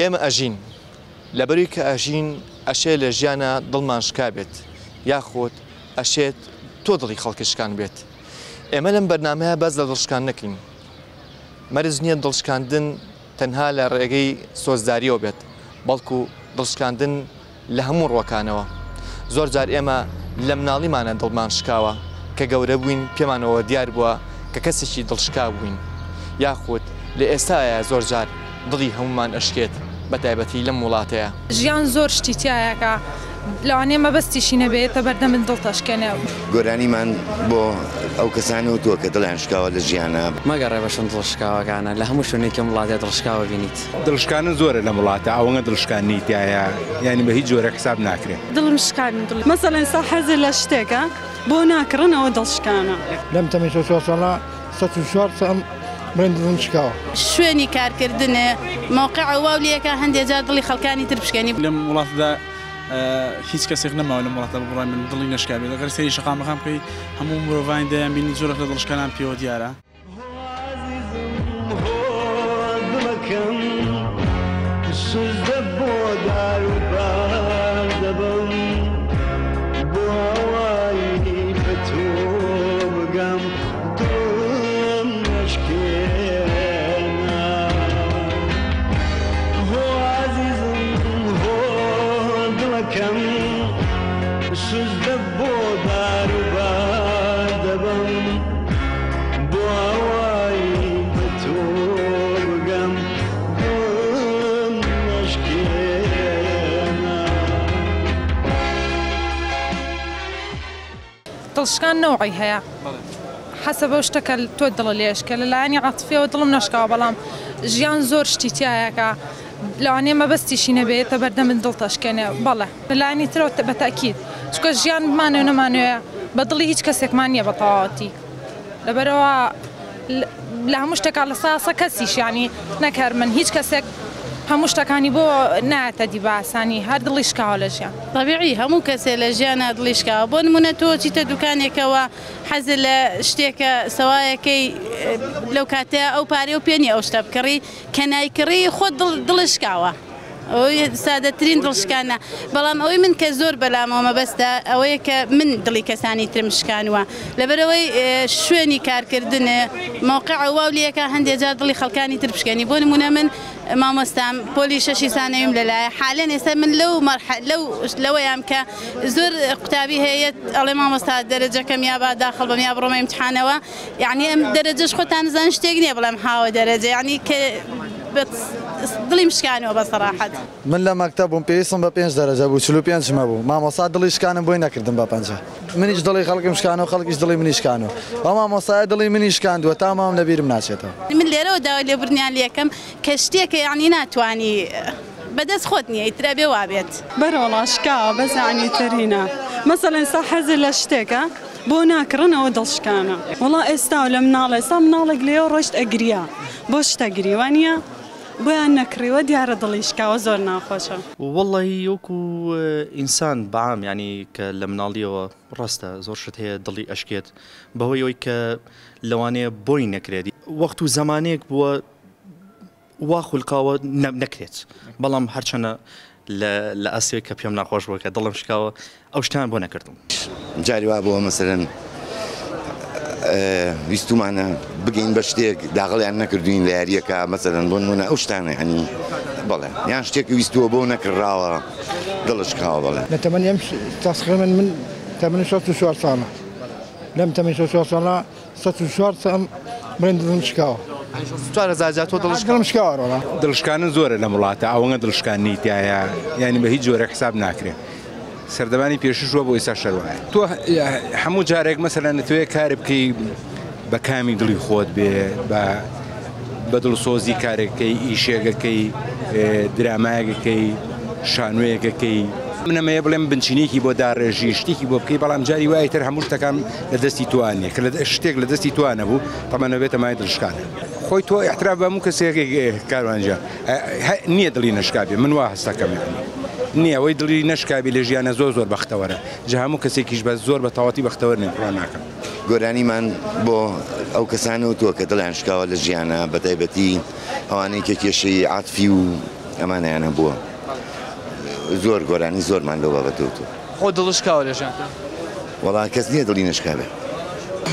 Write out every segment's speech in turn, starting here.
ئێمە ئەژین لەبەروی کە ئەژین ئەشێ لە ژیانە دڵمان شکا بێت یاخۆت ئەشێت تۆ دڵی خەڵکشکان بێت. ئێمە لەم بەرنامەیە بەس لە دڵشکان نەکەین. مەرج نییە دڵشکاندن تەنها لە ڕێگەی سۆزداریەوە بێت، بەڵکو دڵشکاندن لە هەموو ڕوەکانەوە. زۆر جار ئێمە لە مناڵیمانە دڵمان شکاوە کە گەورە بووین پێمانەوە دیار بووە کە کەسێکی دڵشکا بووین، یاخود لە ئێستاە زۆر جار دڵی هەمومان ئەشکێت بە تایبەتی لەم وڵاتەیە. ژیان زۆر شتی تایەکە لەوانەیە مەبەستیشی نەبێتە بەردەم من دڵتەشکێنێ. گۆرانیمان بۆ ئەو کەسانی و تۆ کە دڵیان شکاوە لە ژیانە مەگەڕێ بەشن دڵشکاوەکانە لە هەموو شوێنێکم وڵاتێ دڵشکاوە بینیت. دڵشکانە زۆرە لە وڵاتە ئەوەنە دڵشکانی تایە یعنی بە هیچ جۆرە حساب ناکرێت. دڵم شکان مەسەڵەن ئێستا حەزی لە شتێکە بۆ ناکڕنەوە دڵشکانە. لەم تەمەی ساڵە 104 سام برندن شکاوە. شوێنی کارکردنە موقع واولیەکە هەندێک جار دڵی خەڵکانی تر بشکێنی. لەم وڵاتدا هیچ کەسێک نەماوە لەم وڵاتە بڕای من دڵی نەشکا بێت. ئەگەر سەری شەقام بەخام بکەی هەموو مرۆڤان دەیان بینی زۆرێک لە دڵشکانان پێوە دیارە. دڵشکان نەوعی هەیە حەسە بەو شتەکە تۆ دڵ لێشکە لەلایەنی عاتفیەوە دڵم نەشکاوە، بەڵام ژیان زۆر شتی تایەکە لەوانەیە مەبەستیشی نەبێتە بەردەم من دڵتەشکێنێ. بەڵێ لەلایەنی ترەوە بەتاکید چکە ژیان بمانێ و نەمانوێ بە دڵی هیچ کەسێکمان نییە بە تەواوەتی، لەبەرەوە لە هەموو شتێکا لە ساسە کەسیش ینی نەکەر من هیچ کەسێک هەموو شتەکانی بۆ نایەتە دی بە ئاسانی هەر دڵی شکاوە لە ژیان. طبیعی هەموو کەسێ لە ژیانە دڵی شکاوە. بۆ نمونە تۆ چیتە دوکانێکەوە حەزت لە شتێکە سەوایەکەی لەو کاتەیە ئەو پارێ و پێنی ئەو شتە بکڕی کە نایکڕی خۆت دڵی شکاوە. ئەوەی سادەترین دڵشکانە، بەڵام ئەوەی من کە زۆر بەلامەوە مەبەستە ئەوەیە کە من دڵی کەسانی ترم شکانوە لەبەرەوەی شوێنی کارکردنە موقع واولیەکە هەندێک جار دڵی خەڵکانی تر بشکێنی. بۆ نمونە من مامۆستام پۆلی شەشی سانەویم لەلایە حالەن ئێستا من لەوەیام کە زۆر قوتابی هەیە ئەڵێ مامۆستا دەرەجەکەم یا با داخڵ بەم یا بڕۆمە ئیمتحانەوە، یعنی ئەم دەرەجەش خۆتان نزان شتێک نییە بەڵام هاوە دەرەجە، یعنی کە دڵی مشکانەوە بە سەراحەت. من لە مەکتەب بووم پێویستم بە 5 دەرەجە بوو 45 بوو، مامۆستا دڵی شکانم بۆی نەکردم بە 5. منیش دڵی خەڵکم شکانەوە خەڵکیش دڵی منی شکانەوە، ئەو مامۆستایە دڵی منی شکاندووە تا مام لەبیرم ناچێتەوە. من لێرەوە داوای لێبوردنیان لێکەم کە شتێکە یعنی ناتوانی بەدەست خۆت نییە ئیترا بێ وابێت. بەرەوەڵا شکاوە بەزانی ترینە مەسەڵەن ئێستا حەزی لە شتێکە بۆ ناکڕنەوە دڵشکانە. وەڵا ئێستا و لە مناڵە ئێستا مناڵێک لێەوە ڕۆشت ئەگریا بۆ شتە گریوانە بۆیان نەکڕیوە دیارە دڵی شکاوە زۆر ناخۆشە. وەڵی وەکو ئینسان بەعام ینی کە لە مناڵیەوە ڕاستە زۆر شت هەیە دڵی ئەشکێت بەهۆی ئەوەی کە لەوانەیە بۆی نەکرێت وەخت و زمانێک بووە وا خولقاوە نەکرێت، بەڵام هەرچەنە لە ئەسێک کە پێم ناخۆش بووە کە دڵم شکاوە ئەو شتان بۆ نەکردم. جاری وا بووە مەسەلەن ویستمانە بگەین بە شتێک داغڵیان نەکردوین لە یاریەکە مەسەلەن بۆ نمونە ئەو شتانە ینی بەڵێ یان شتێکی ویستووە بۆ نەکڕاوە دڵشکاوە. بەڵێ لە تەمەنیم تقریبا من تەمەنی 64 ساڵە، لەم تەمەنی 64 ساڵە 104 سام برندن شکاوە. دڵم شکاوە. دڵشکانە زۆرە لە وڵاتە ئەوەنە دڵشکانی تایە یعنی بە هیچ جۆرە حساب ناکرێت. سەردەمانی پێشوە بۆ ئێستا شەروایە. تۆ هەموو جارێک مەسەلەن نەتوێ کارێ بکەی بە کامی دڵی خۆت بێ بە دڵسۆزی کارێکەکەی ئیشێگەکەی درامایەکەکەی شانوەیەکەکەی منەمەیە بڵێم بنچینێکی بۆ داڕێژی شتێکی بۆ بکەی، بەڵام جاری وایە تر هەموو شتەکان لە دەستی توانێ کە شتێک لە دەستی توانە بوو تەمەنە بێتە مای دڵشکانە. خۆی تۆ احترام بە هەموو کەسێک کاروانجا نییە دڵی نەشکابێ من وا هەستەکەم نییە ئەوەی دڵی نەشکابی لە ژیانە زۆر بەختەوەرە جا هەموو کەسێکیش بە زۆر بە تەواتی بەختەوەر نێڕوان ناکەم. گۆرانیمان بۆ ئەو کەسانە و تۆ کە دڵیان شکاوە لە ژیانە بە تایبەتی ئەوانەی کە کێشەی عاتفی و ئەمانیانە بووە زۆر گۆرانی زۆرمان لەو بابەتەوە خۆ دڵشکاوە لە ژیان وەڵا کەس نییە دڵی نشکابێت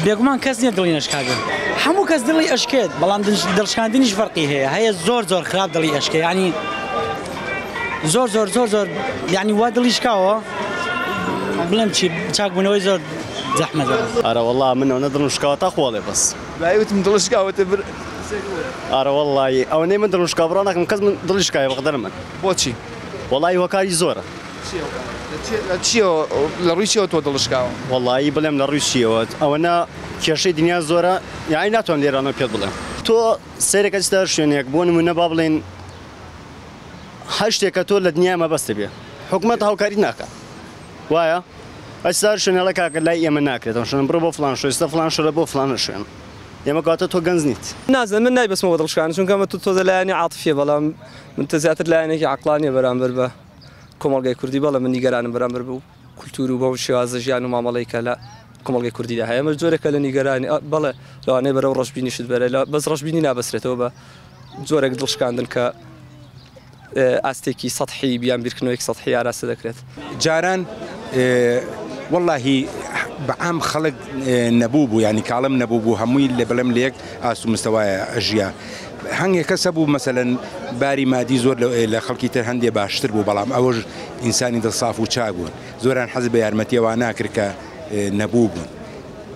بێگومان کەس نییە دڵی نشکاگەن هەموو کەس دڵی ئەشکێت بەڵام دڵشکاندنیش فەرقی هەیە هەیە زۆر خراپ دڵی ئەشکێ ینی زۆر ینی وا دڵی شکاوە بڵێم چی چاکبوونەوەی زۆر زەحمەتە ئارە وەڵا منەوە دڵم شکاوە تا خۆڵێ بەس وتم دڵشکاوەتە بر ئارە وەڵی ئەوە نەی من دڵم شکا بڕا ناکەم کەس من دڵی شکایە بەقدەر من بۆچی وەڵی هۆکاری زۆرە لە ڕووی چیەوە تۆ دڵشکاوە وەڵی بڵێم لە ڕووی چیەوە ئەوەنە کێشەی دنیا زۆرە یانی ناتوان لێرانەوە پێت بڵێم تۆ سەیرێکە چتە شوێنێک بۆ نمونە با بڵێن هەر شتێکە تۆ لە دنیا مەبەستە بێ حکوومەت هاوکاری ناکە وایە ئەستا شوێنەڵە کاکە لای ئێمە ناکرێتەوە شوێن بڕۆ بۆ فلان شوێستە فلان شوێنە بۆ فلانە شوێن ئێمە کاتە تۆ گەنج نیت نازانم من نایبەسمەوە دڵشکان چونکە مە تۆ لایەنی عاتفیە بەڵام من زیاتر لایەنێکی عەقلانیە بەرامبەر بە کۆمەڵگەی کوردی بەڵام من نیگەرانم بەرامبەر بوو کولتور و بەو شێوازە ژیان و مامەڵەی کە لە کۆمەڵگەی کوردیدا هەیە ئەمە جۆرێکە لە نیگەرانی بەڵێ لەوانەیە بەرەو ڕەشبینیشت بەرە بەس ڕەشبینی نابەسرێتەوە بە جۆرێک دڵشکاندن کە ئاستێکی سەطحی بیان بیرکردنەوەیەکی سەطحی ئاراستە دەکرێت جاران واللهی بەعام خەڵک نەبوو بوو ینی کاڵم نەبوو بوو هەمووی لە بەلەم لێک ئاست و مستەوایە ئەژیا هەنگێک کەسە بوو مەسەلەن باری مادی زۆر لە خەڵکی تر هەندێ باشتر بوو بەڵام ئەوەش ئینسانی دڵساف و چاک بوون زۆران حەز بە یارمەتیەوە ناکرد کە نەبوو بوون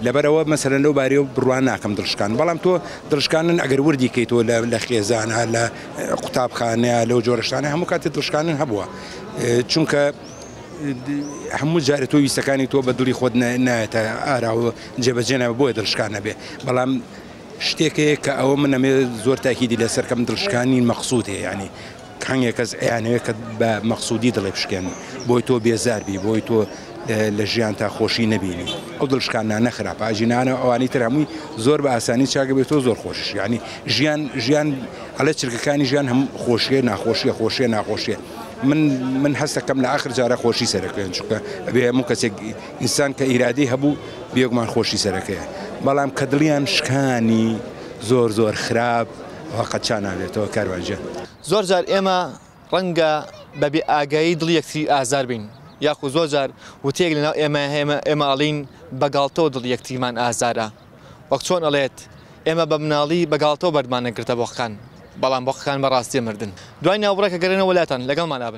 لەبەرەوە مەسەلەن لەو بارەوە بڕوان ناکەم دڵشکان بەڵام تۆ دڵشکانن ئەگەر وردی کەیتۆ لە خێزانە لە قوتابخانەیە لەو جۆرەشتانە هەموو کاتێ دڵشکانن هەبووە چونکە هەموو جارە تۆ ویستەکانی تۆ بە دڵی خۆت نایەتە ئاراوە جێبەجێنەوە بۆیە دڵشکانە بێ بەڵام شتێکەیە کە ئەوە من ئەمێ زۆر تاکیدی لەسەرکەم دڵشکانی مەقسوود هەیە ینی هەنگێک کەس ئەیانەوە کە بە مەقسوودی دڵێ بشکێن بۆی تۆ بێزاربی بۆی تۆ لە ژیان تا خۆشی نەبینی ئەو دڵشکانە نەخراپە ئاژینانە ئەوانی تر هەمووی زۆر بە ئاسانی چاکە بێت تۆ زۆر خۆشش ینی ژیان ئەلە چرکەکانی ژیان هەم خۆشیە ناخۆشیە خۆشیە ناخۆشیە من هەستەکەم لە آخر جارە خۆشی سەرەکەن چونکە ئەبێ هەموو کەسێک ئینسان کە ئیرادەی هەبوو بێگومان خۆشی سەرەکەیە بەڵام کە دڵیان شکانی زۆر خراپ وەقەت چا نابێتەوە کاروانجە زۆر جار ئێمە ڕەنگە بەبێ ئاگایی دڵ یەکتری ئازار بین یاخو زۆر جار وتێک لەناو ئێمە ئەڵین بەگاڵتەوە دڵ یەکتریمان ئازارە وەک چۆن ئەڵێت ئێمە بە مناڵی بەگاڵتەوە بەردمانە گرتە بۆخەکان بەڵام بۆخەکان بەڕاستی مردن دوای ناوبڕێکە گەڕێنەوە وڵاتان لەگەڵمان نابن